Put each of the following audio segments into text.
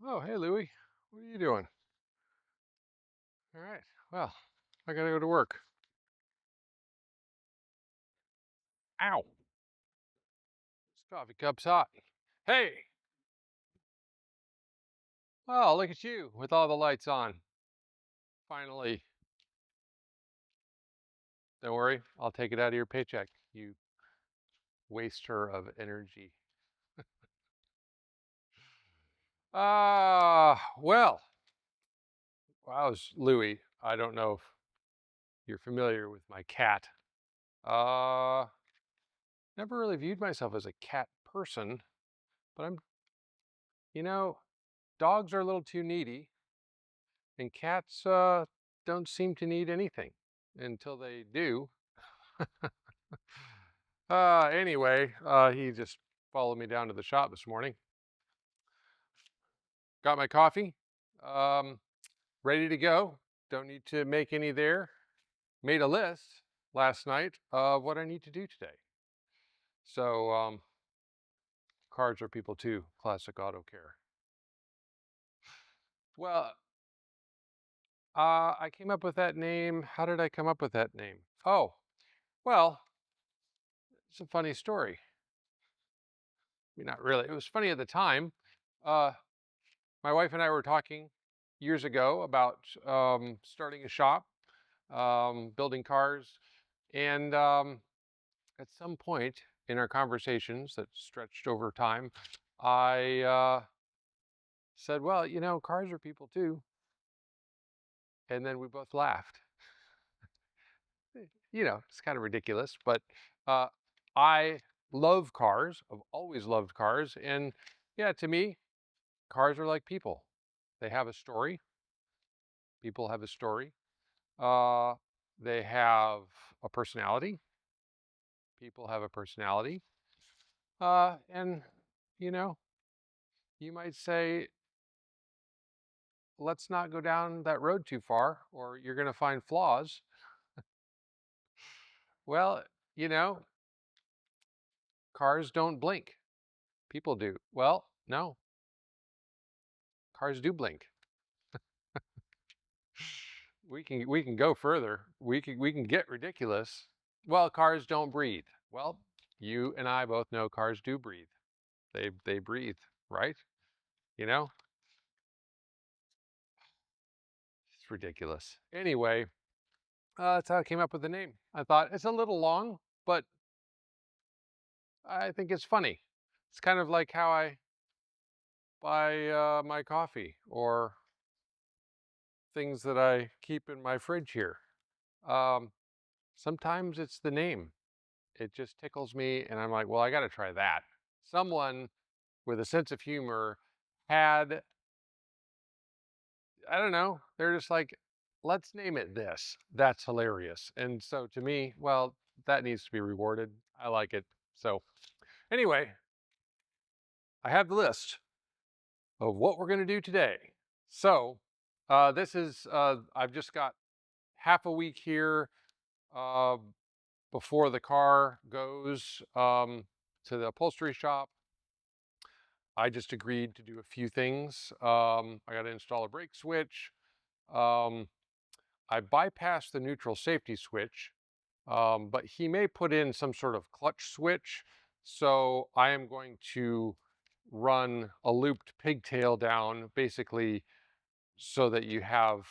Oh, hey, Louie. What are you doing? All right. Well, I gotta go to work. Ow. This coffee cup's hot. Hey. Oh, look at you with all the lights on. Finally. Don't worry. I'll take it out of your paycheck. You waster of energy. Well, I was Louie. I don't know if you're familiar with my cat. Uh, Never really viewed myself as a cat person, but you know, dogs are a little too needy. And cats don't seem to need anything until they do. Anyway, he just followed me down to the shop this morning. Got my coffee, um, ready to go. Don't need to make any there. Made a list last night of what I need to do today. So, cars are people too, classic auto care. Well, I came up with that name. How did I come up with that name? Oh, well, it's a funny story. I mean, not really. It was funny at the time. Uh, my wife and I were talking years ago about starting a shop, building cars, and at some point in our conversations that stretched over time, I said, "Well, cars are people too," and then we both laughed. It's kind of ridiculous, but uh, I love cars. I've always loved cars, and yeah, to me, cars are like people. They have a story. People have a story. Uh, they have a personality. People have a personality. And, you know, you might say, let's not go down that road too far, or you're going to find flaws. Well, you know, cars don't blink. People do. Well, no, cars do blink. We can go further. We can get ridiculous. Well, cars don't breathe. Well, you and I both know cars do breathe. They breathe, right? You know, it's ridiculous. Anyway, that's how I came up with the name. I thought it's a little long, but I think it's funny. It's kind of like how I buy my coffee or things that I keep in my fridge here. Um, Sometimes it's the name. It just tickles me, and I'm like, well, I got to try that. Someone with a sense of humor had, I don't know, they're just like, let's name it this. That's hilarious. And so to me, well, that needs to be rewarded. I like it. So anyway, I have the list of what we're going to do today. So I've just got half a week here uh, before the car goes to the upholstery shop. I just agreed to do a few things. I got to install a brake switch. Um, I bypassed the neutral safety switch, but he may put in some sort of clutch switch. So I am going to run a looped pigtail down basically so that you have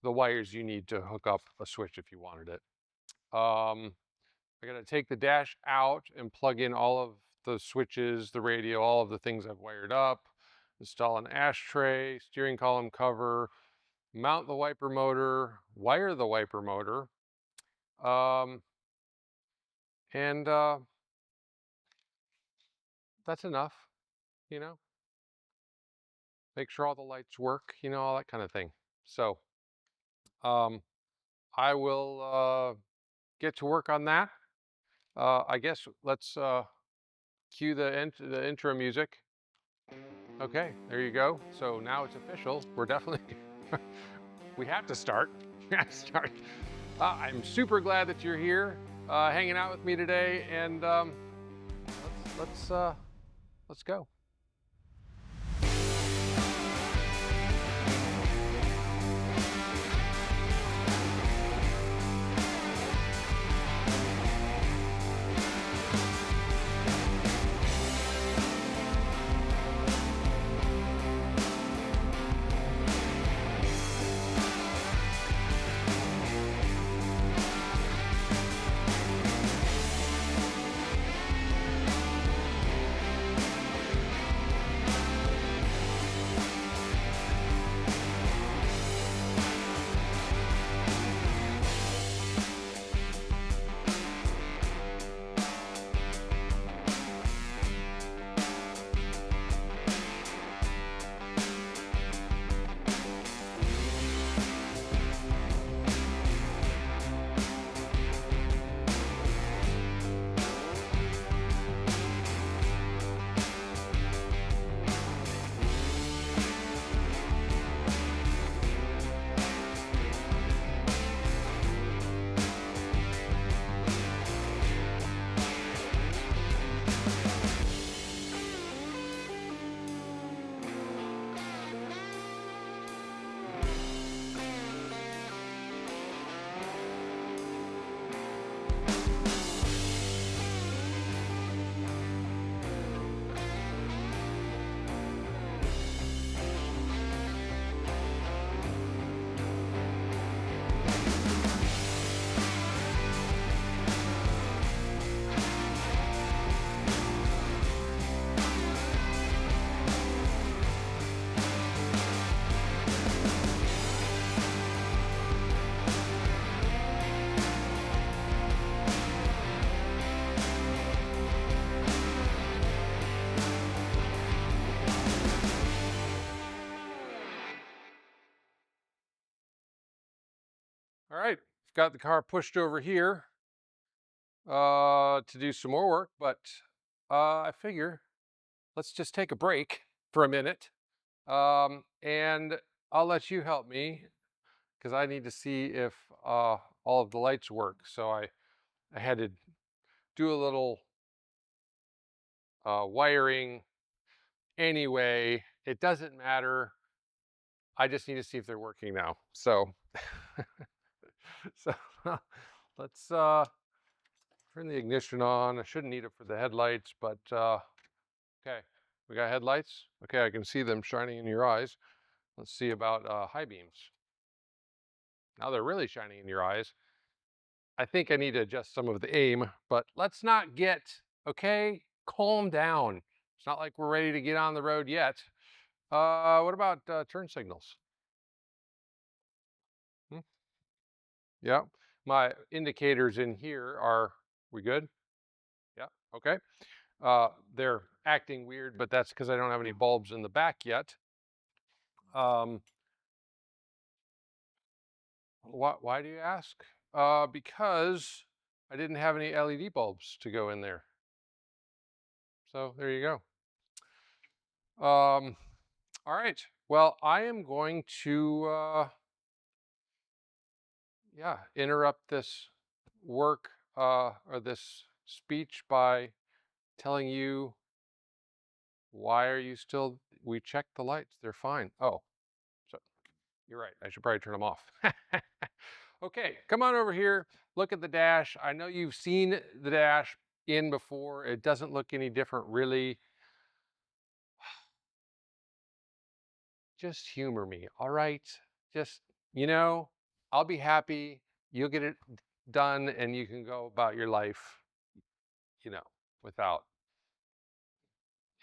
the wires you need to hook up a switch if you wanted it. I got to take the dash out and plug in all of the switches, the radio, all of the things I've wired up, install an ashtray, steering column cover, mount the wiper motor, wire the wiper motor, um, and that's enough, you know, make sure all the lights work, all that kind of thing. So um, I will get to work on that. I guess let's cue the intro music. Okay, there you go. So now it's official. We're definitely, we have to start. We have to start. I'm super glad that you're here, hanging out with me today, and let's go. got the car pushed over here to do some more work, but I figure let's just take a break for a minute, and I'll let you help me because I need to see if all of the lights work. So I had to do a little wiring anyway. It doesn't matter. I just need to see if they're working now. So, so let's turn the ignition on. I shouldn't need it for the headlights, but okay. We got headlights. Okay, I can see them shining in your eyes. Let's see about high beams. Now they're really shining in your eyes. I think I need to adjust some of the aim, but let's not get, okay, calm down. It's not like we're ready to get on the road yet. What about turn signals? Hmm? Yeah, my indicators in here are, we good? Yeah, okay. They're acting weird, but that's because I don't have any bulbs in the back yet. Um, why do you ask? Because I didn't have any LED bulbs to go in there. So there you go. All right. Well, I am going to, yeah, interrupt this work or this speech by telling you why are you still, we checked the lights. They're fine. Oh, so you're right. I should probably turn them off. Okay, come on over here. Look at the dash. I know you've seen the dash in before. It doesn't look any different, really. Just humor me, all right? Just, you know, I'll be happy. You'll get it done and you can go about your life, you know, without,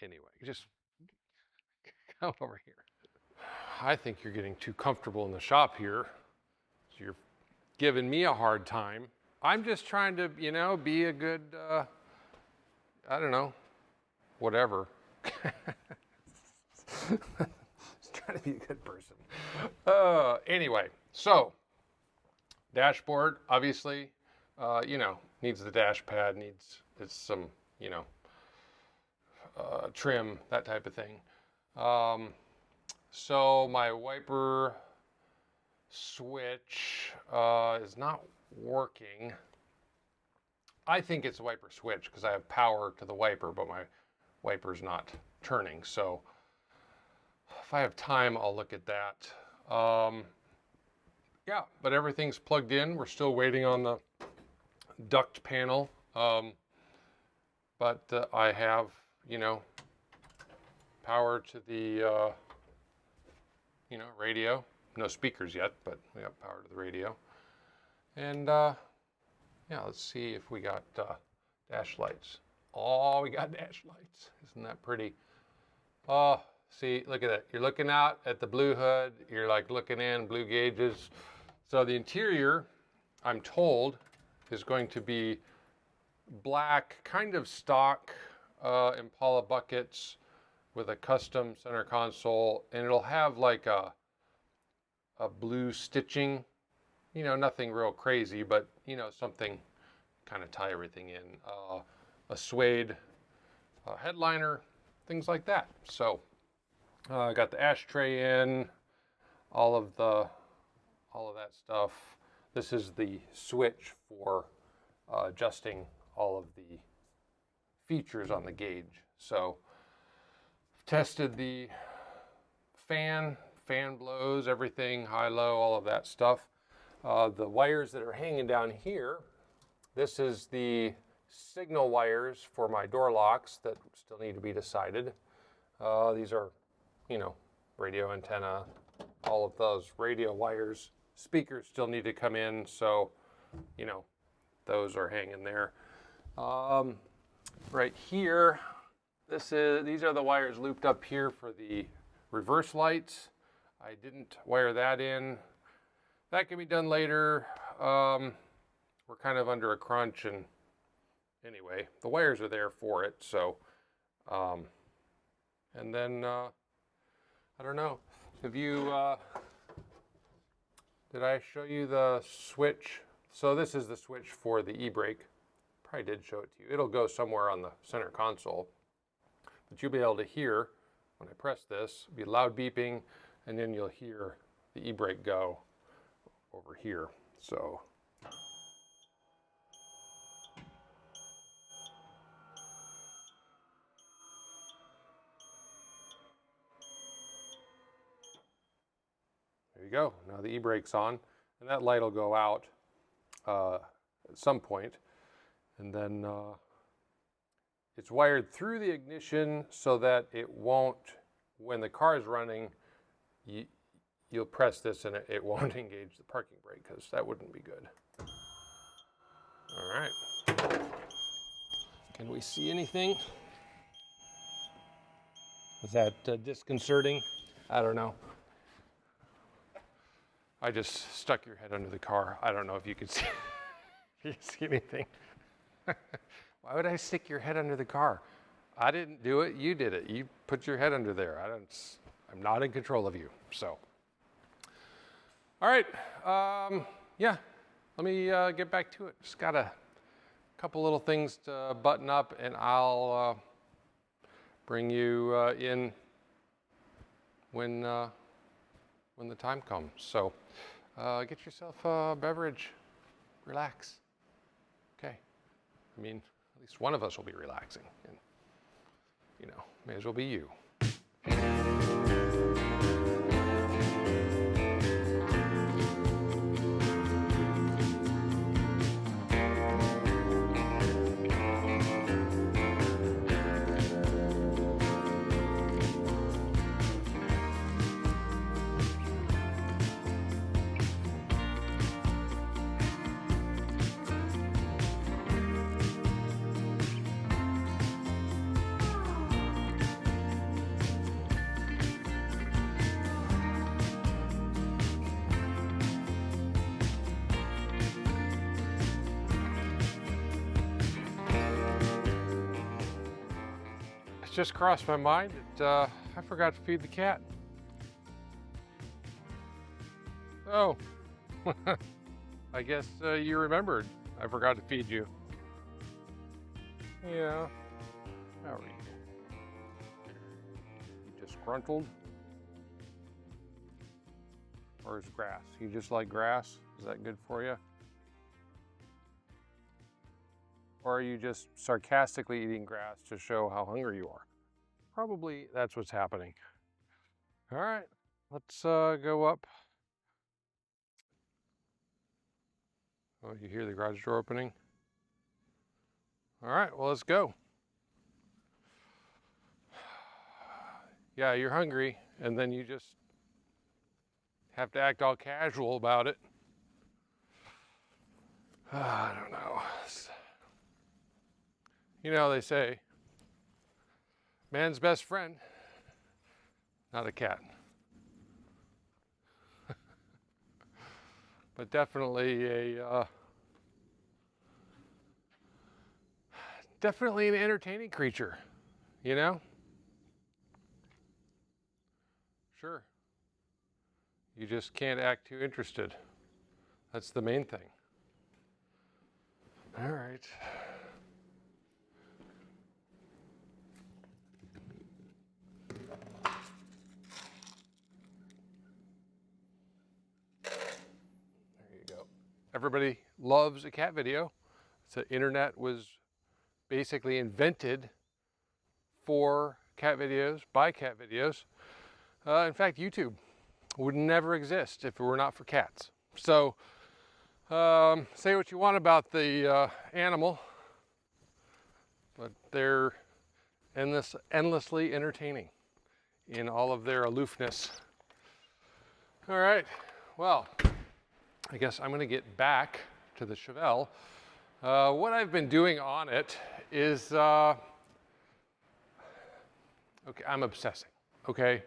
anyway, just come over here. I think you're getting too comfortable in the shop here. So you're giving me a hard time. I'm just trying to, you know, be a good, I don't know, whatever. Just trying to be a good person. Anyway, so dashboard, obviously, you know, needs the dash pad, needs it's some, you know, trim, that type of thing. So my wiper switch is not working. I think it's a wiper switch because I have power to the wiper, but my wiper's not turning. So if I have time, I'll look at that. Yeah, but everything's plugged in. We're still waiting on the duct panel. But I have, you know, power to the, you know, radio. No speakers yet, but we have power to the radio. And yeah, let's see if we got dash lights. Oh, we got dash lights. Isn't that pretty? Oh, see, look at that. You're looking out at the blue hood. You're like looking in, blue gauges. So the interior, I'm told, is going to be black, kind of stock Impala buckets with a custom center console, and it'll have like a blue stitching, you know, nothing real crazy, but you know, something kind of tie everything in. A suede headliner, things like that. So I got the ashtray in, all of that stuff. This is the switch for adjusting all of the features on the gauge. So tested the fan blows, everything, high, low, all of that stuff. The wires that are hanging down here, this is the signal wires for my door locks that still need to be decided. These are, you know, radio antenna, all of those radio wires. Speakers still need to come in, so, you know, those are hanging there. Right here, these are the wires looped up here for the reverse lights. I didn't wire that in. That can be done later. We're kind of under a crunch, and anyway, the wires are there for it. So, and then I don't know. Have you? Did I show you the switch So this is the switch for the e-brake. Probably did show it to you. It'll go somewhere on the center console. But you'll be able to hear, when I press this, it'll be loud beeping, and then you'll hear the e-brake go over here. So there you go. Now the e-brake's on, and that light will go out at some point, and then it's wired through the ignition so that it won't, when the car is running, you'll press this and it won't engage the parking brake, because that wouldn't be good. All right. Can we see anything? Is that disconcerting? I don't know. I just stuck your head under the car. I don't know if you can see, you see anything. Why would I stick your head under the car? I didn't do it. You did it. You put your head under there. I'm not in control of you. So, all right. Yeah. Let me get back to it. Just got a couple little things to button up, and I'll bring you in when the time comes. So, get yourself a beverage. Relax. Okay. I mean, at least one of us will be relaxing, and may as well be you. Just crossed my mind that I forgot to feed the cat. Oh, I guess you remembered. I forgot to feed you. Yeah. How are you? Disgruntled? Or is grass? You just like grass? Is that good for you? Or are you just sarcastically eating grass to show how hungry you are? Probably that's what's happening. All right, let's go up. Oh, you hear the garage door opening? All right, well, let's go. Yeah, you're hungry, and then you just have to act all casual about it. I don't know. They say man's best friend, not a cat. But definitely definitely an entertaining creature, Sure. You just can't act too interested. That's the main thing. All right. Everybody loves a cat video. The internet was basically invented for cat videos, by cat videos. In fact, YouTube would never exist if it were not for cats. So, say what you want about the animal, but they're endlessly entertaining in all of their aloofness. All right, well, I guess I'm going to get back to the Chevelle. What I've been doing on it is, okay, I'm obsessing, okay?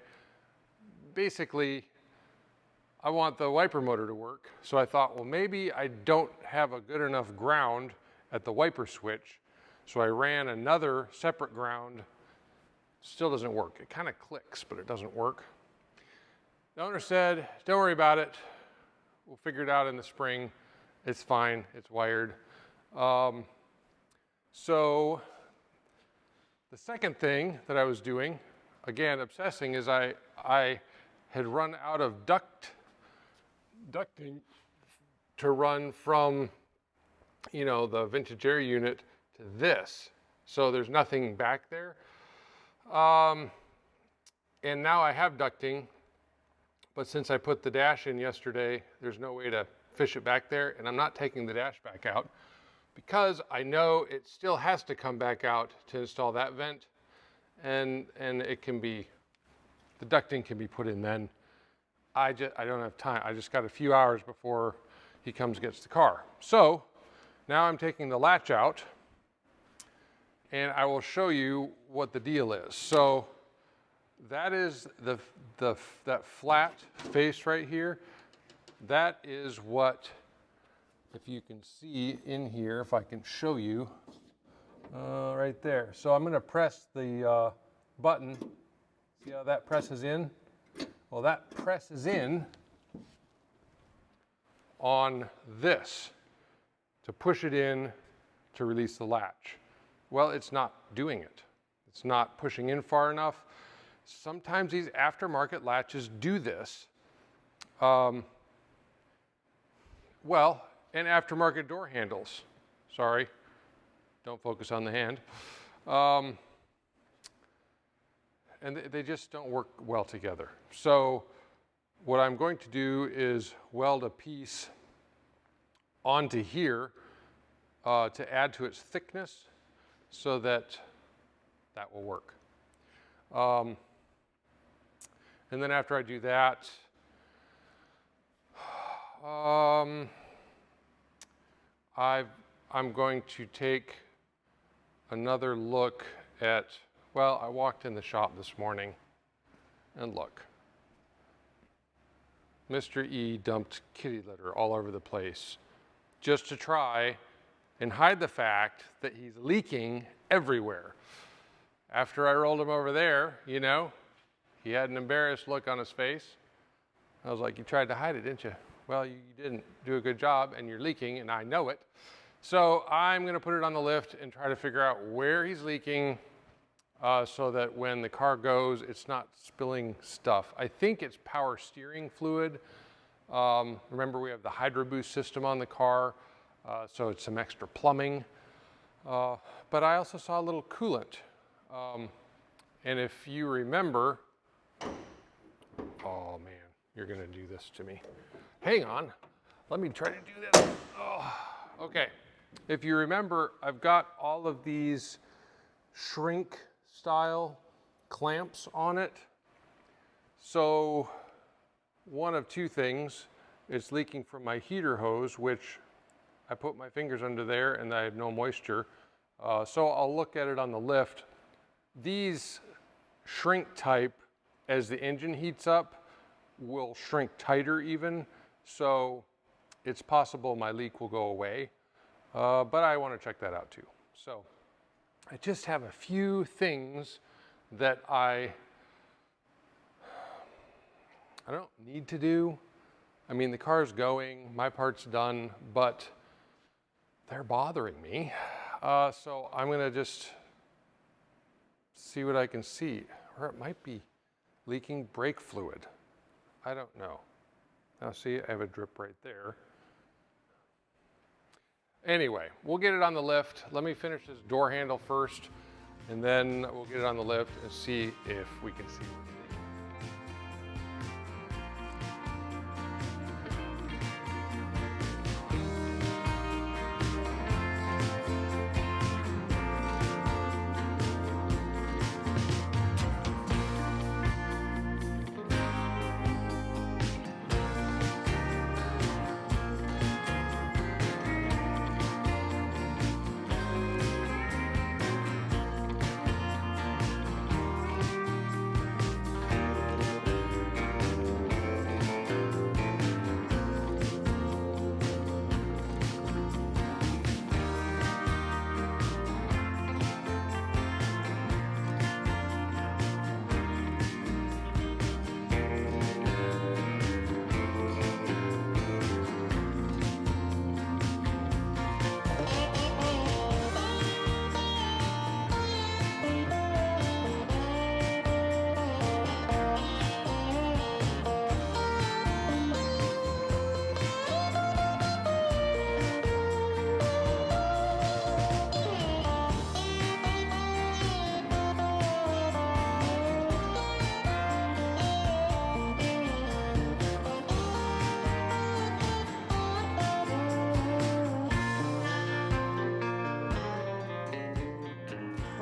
Basically, I want the wiper motor to work, so I thought, well, maybe I don't have a good enough ground at the wiper switch, so I ran another separate ground. Still doesn't work. It kind of clicks, but it doesn't work. The owner said, don't worry about it. We'll figure it out in the spring. It's fine, it's wired. So the second thing that I was doing, again, obsessing, is I had run out of ducting to run from, you know, the vintage air unit to this. So there's nothing back there. And now I have ducting, but since I put the dash in yesterday, there's no way to fish it back there, and I'm not taking the dash back out because I know it still has to come back out to install that vent, and it can be, the ducting can be put in then. I don't have time. I just got a few hours before he comes and gets the car. So now I'm taking the latch out, and I will show you what the deal is. So that is that flat face right here. That is what, if you can see in here, if I can show you, right there. So I'm going to press the button. See how that presses in? Well, that presses in on this to push it in to release the latch. Well, it's not doing it. It's not pushing in far enough. Sometimes these aftermarket latches do this. Well, and aftermarket door handles. Sorry, don't focus on the hand. And they just don't work well together. So what I'm going to do is weld a piece onto here to add to its thickness so that that will work. And then after I do that, I'm going to take another look at, well, I walked in the shop this morning and look. Mr.E dumped kitty litter all over the place just to try and hide the fact that he's leaking everywhere. After I rolled him over there, you know, he had an embarrassed look on his face. I was like, you tried to hide it, didn't you? Well, you didn't do a good job, and you're leaking, and I know it. So I'm going to put it on the lift and try to figure out where he's leaking so that when the car goes, it's not spilling stuff. I think it's power steering fluid. Remember, we have the Hydro Boost system on the car, so it's some extra plumbing. But I also saw a little coolant. And if you remember, oh man, you're going to do this to me. Hang on, let me try to do this. Oh, okay, if you remember, I've got all of these shrink style clamps on it. So one of two things, it's leaking from my heater hose, which I put my fingers under there and I have no moisture. So I'll look at it on the lift. These shrink type, as the engine heats up, will shrink tighter even. So it's possible my leak will go away, but I want to check that out too. So I just have a few things that I don't need to do. I mean, the car's going, my part's done, but they're bothering me. So I'm going to just see what I can see. Or it might be leaking brake fluid. I don't know. Now see, I have a drip right there. Anyway, we'll get it on the lift. Let me finish this door handle first, and then we'll get it on the lift and see if we can see what's leaking.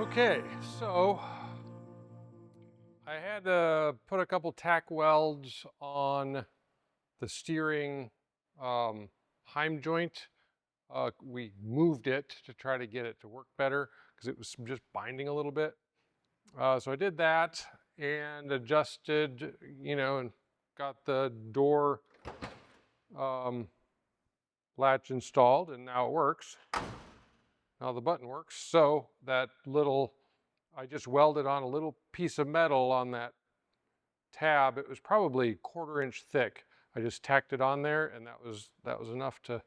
Okay, so I had to put a couple tack welds on the steering heim joint. We moved it to try to get it to work better because it was just binding a little bit. So I did that and adjusted, and got the door latch installed, and now it works. Now the button works. So I just welded on a little piece of metal on that tab. It was probably 1/4 inch thick. I just tacked it on there, and that was enough to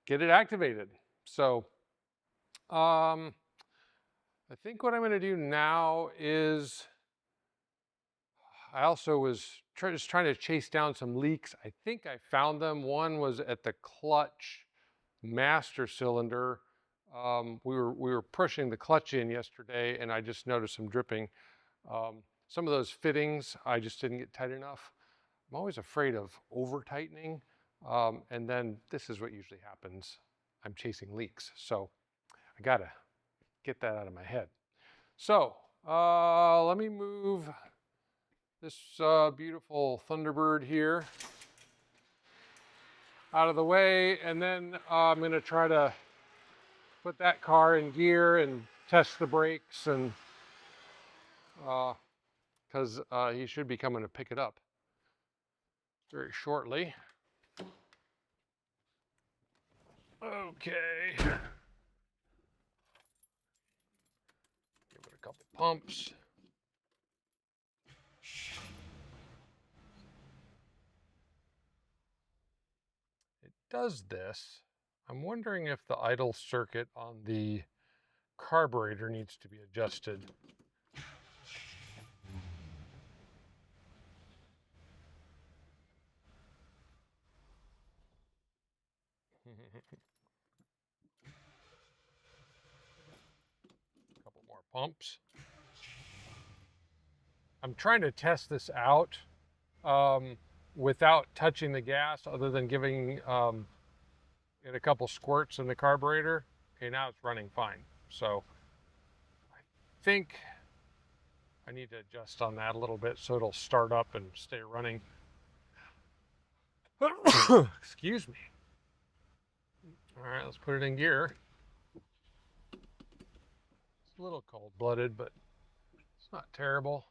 get it activated. So I think what I'm going to do now is I also was just trying to chase down some leaks. I think I found them. One was at the clutch master cylinder. We were pushing the clutch in yesterday, and I just noticed some dripping. Some of those fittings I just didn't get tight enough. I'm always afraid of over tightening, and then this is what usually happens. I'm chasing leaks, so I gotta get that out of my head. So let me move this beautiful Thunderbird here out of the way, and then I'm going to try to put that car in gear and test the brakes, and because he should be coming to pick it up very shortly. Okay. Give it a couple pumps. It does this. I'm wondering if the idle circuit on the carburetor needs to be adjusted. Couple more pumps. I'm trying to test this out without touching the gas, other than giving it a couple squirts in the carburetor. Okay, now it's running fine. So I think I need to adjust on that a little bit so it'll start up and stay running. Excuse me. All right, let's put it in gear. It's a little cold-blooded, but it's not terrible.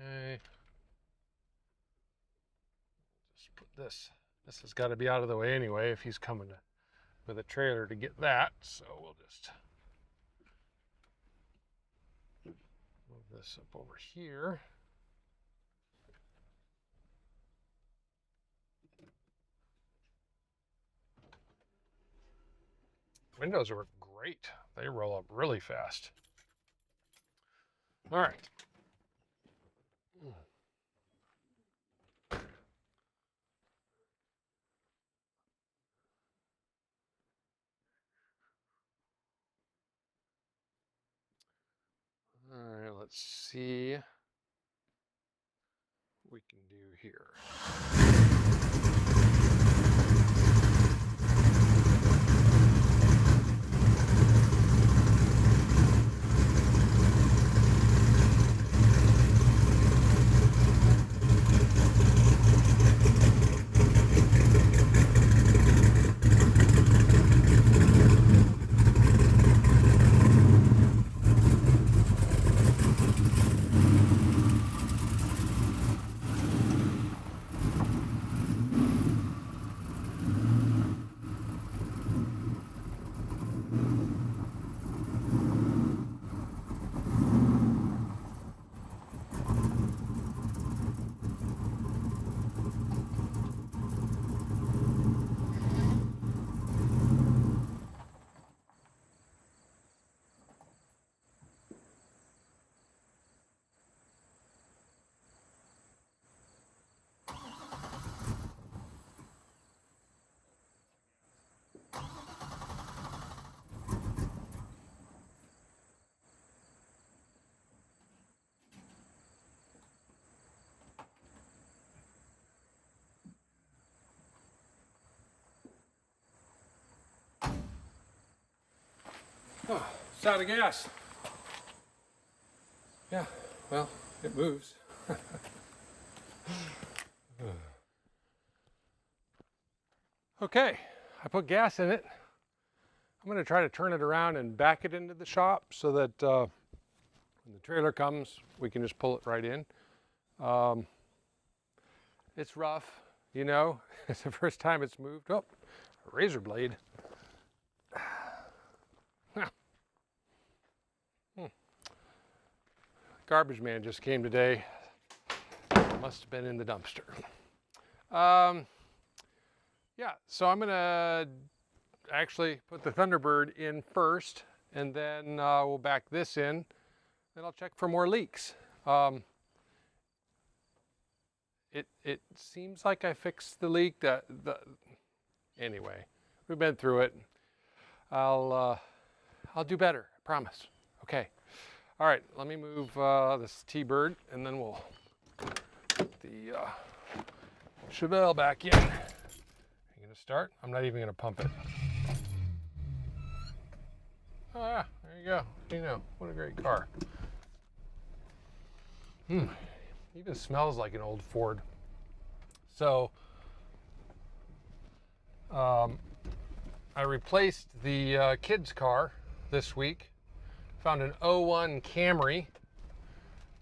Okay. Just put this. This has got to be out of the way anyway if he's coming with a trailer to get that. So we'll just move this up over here. Windows are great. They roll up really fast. All right. All right, let's see what we can do here. Oh, it's out of gas. Yeah, well, it moves. Okay, I put gas in it. I'm going to try to turn it around and back it into the shop so that when the trailer comes, we can just pull it right in. It's rough, you know. It's the first time it's moved. Oh, a razor blade. Garbage man just came today. Must have been in the dumpster. Yeah, so I'm gonna actually put the Thunderbird in first, and then we'll back this in, and I'll check for more leaks. It seems like I fixed the leak. Anyway, we've been through it. I'll do better. I promise. Okay. All right. Let me move this T-Bird, and then we'll put the Chevelle back in. You gonna start? I'm not even gonna pump it. Oh yeah, there you go. You know, what a great car. Even smells like an old Ford. So, I replaced the kids' car this week. Found an '01 Camry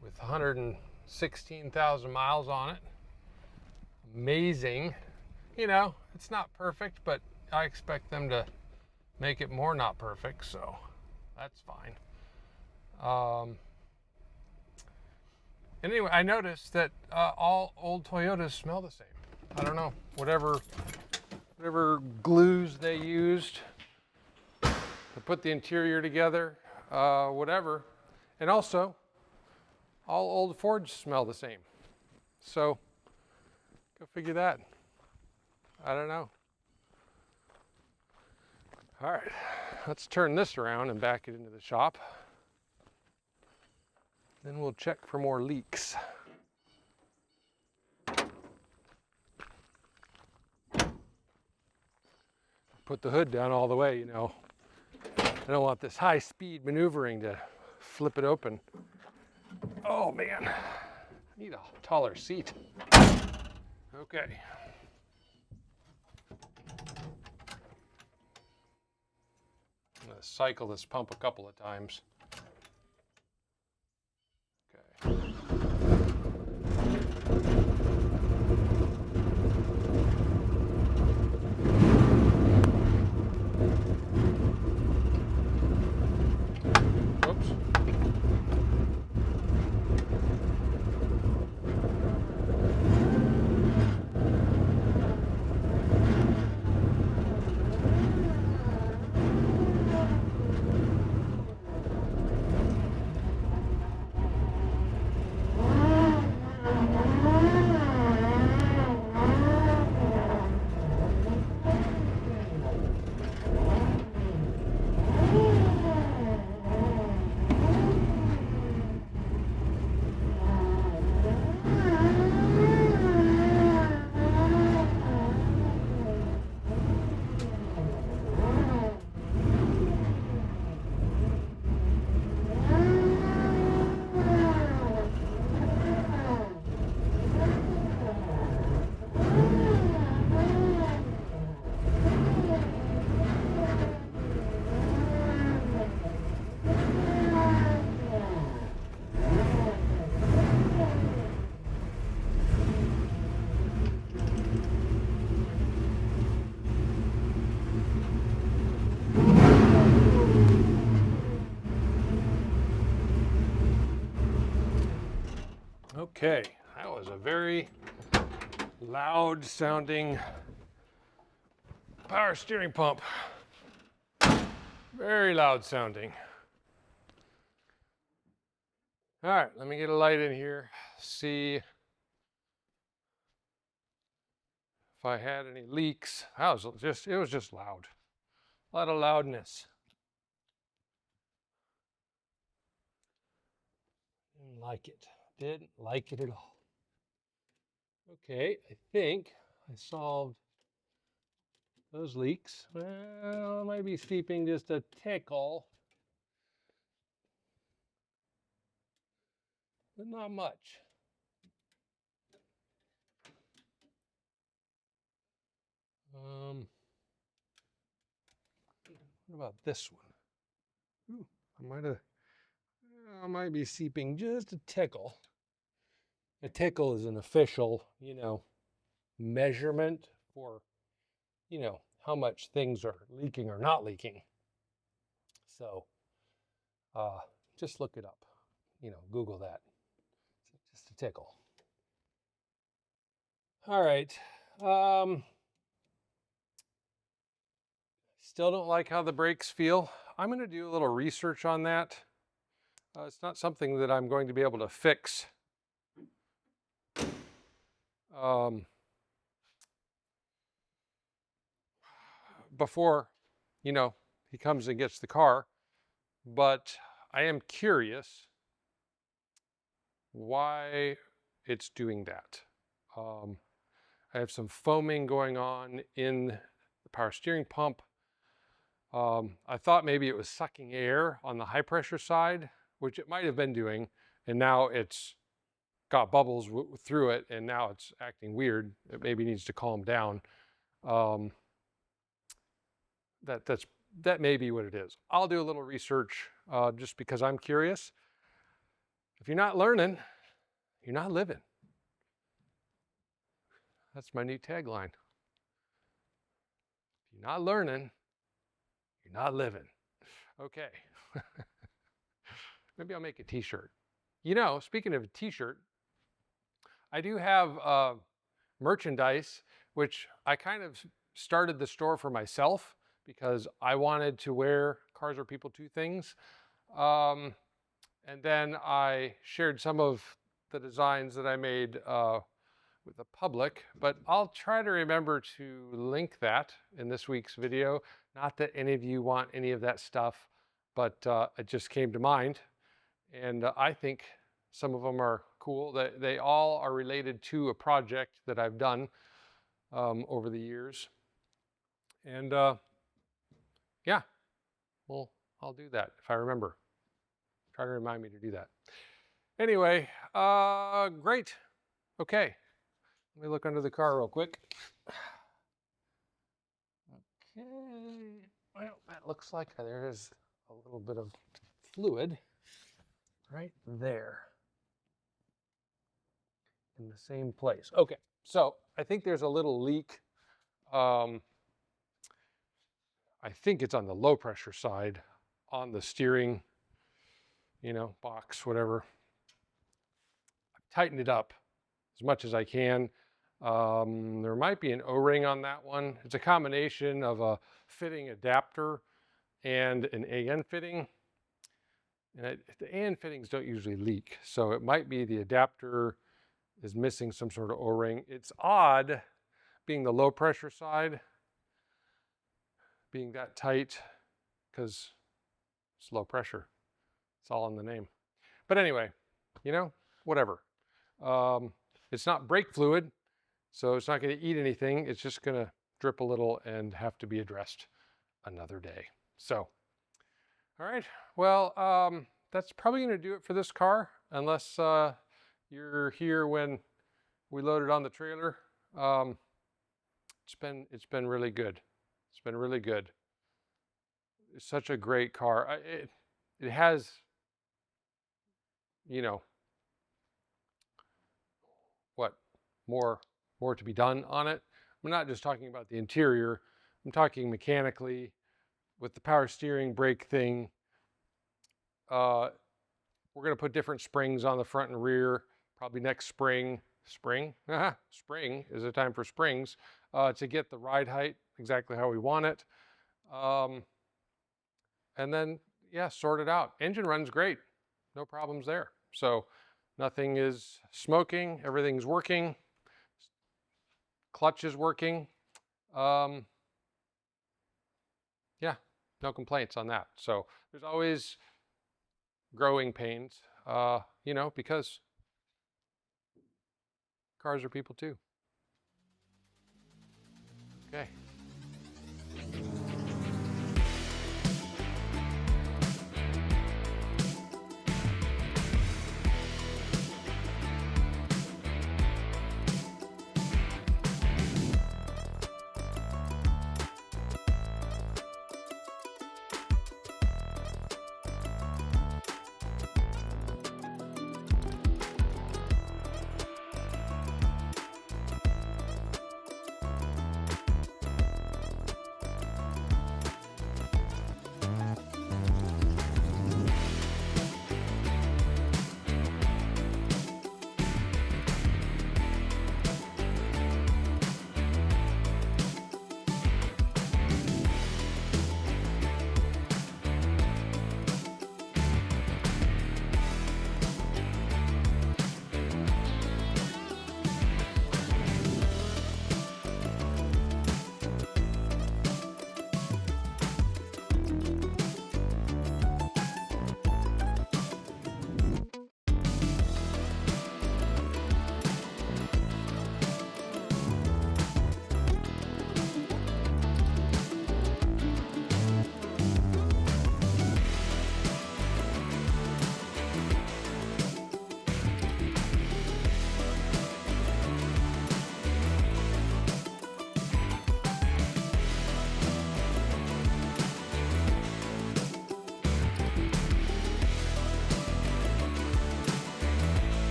with 116,000 miles on it. Amazing. You know, it's not perfect, but I expect them to make it more not perfect, so that's fine. Anyway, I noticed that all old Toyotas smell the same. I don't know, whatever glues they used to put the interior together, whatever. And also, all old Fords smell the same. So, go figure that. I don't know. All right, let's turn this around and back it into the shop. Then we'll check for more leaks. Put the hood down all the way, you know. I don't want this high-speed maneuvering to flip it open. Oh man, I need a taller seat. Okay. I'm gonna cycle this pump a couple of times. Okay. Whoops. Okay, that was a very loud sounding power steering pump. Very loud sounding. All right, let me get a light in here, see if I had any leaks. It was just loud. A lot of loudness. Didn't like it. Didn't like it at all. Okay, I think I solved those leaks. Well, I might be steeping just a tickle. but not much. What about this one? Ooh, I might be seeping just a tickle. A tickle is an official, measurement for, how much things are leaking or not leaking. So, just look it up. Google that. Just a tickle. All right. Still don't like how the brakes feel. I'm going to do a little research on that. It's not something that I'm going to be able to fix. Before, he comes and gets the car. But I am curious why it's doing that. I have some foaming going on in the power steering pump. I thought maybe it was sucking air on the high pressure side, which it might have been doing, and now it's got bubbles through it, and now it's acting weird. It maybe needs to calm down. That may be what it is. I'll do a little research just because I'm curious. If you're not learning, you're not living. That's my new tagline. If you're not learning, you're not living. Okay. Maybe I'll make a t-shirt. Speaking of a t-shirt, I do have merchandise, which I kind of started the store for myself because I wanted to wear Cars Are People 2 things. And then I shared some of the designs that I made with the public, but I'll try to remember to link that in this week's video. Not that any of you want any of that stuff, but it just came to mind. And I think some of them are cool. They all are related to a project that I've done over the years. And yeah, well, I'll do that if I remember. Try to remind me to do that. Anyway, great. Okay, let me look under the car real quick. Okay, well, that looks like there is a little bit of fluid right there in the same place. Okay, so I think there's a little leak. I think it's on the low pressure side on the steering, box, whatever. I've tightened it up as much as I can. There might be an O-ring on that one. It's a combination of a fitting adapter and an AN fitting. And the AN fittings don't usually leak, so it might be the adapter is missing some sort of O-ring. It's odd being the low pressure side, being that tight, because it's low pressure. It's all in the name. But anyway, whatever. It's not brake fluid, so it's not going to eat anything. It's just going to drip a little and have to be addressed another day. So, all right. Well, that's probably going to do it for this car, unless you're here when we loaded on the trailer. It's been really good. It's been really good. It's such a great car. It has, what, more to be done on it. I'm not just talking about the interior. I'm talking mechanically with the power steering brake thing. We're going to put different springs on the front and rear, probably next spring. Spring? Spring is a time for springs to get the ride height exactly how we want it. And then, yeah, sort it out. Engine runs great. No problems there. So nothing is smoking. Everything's working. Clutch is working. Yeah, no complaints on that. So there's always growing pains, because cars are people too. Okay.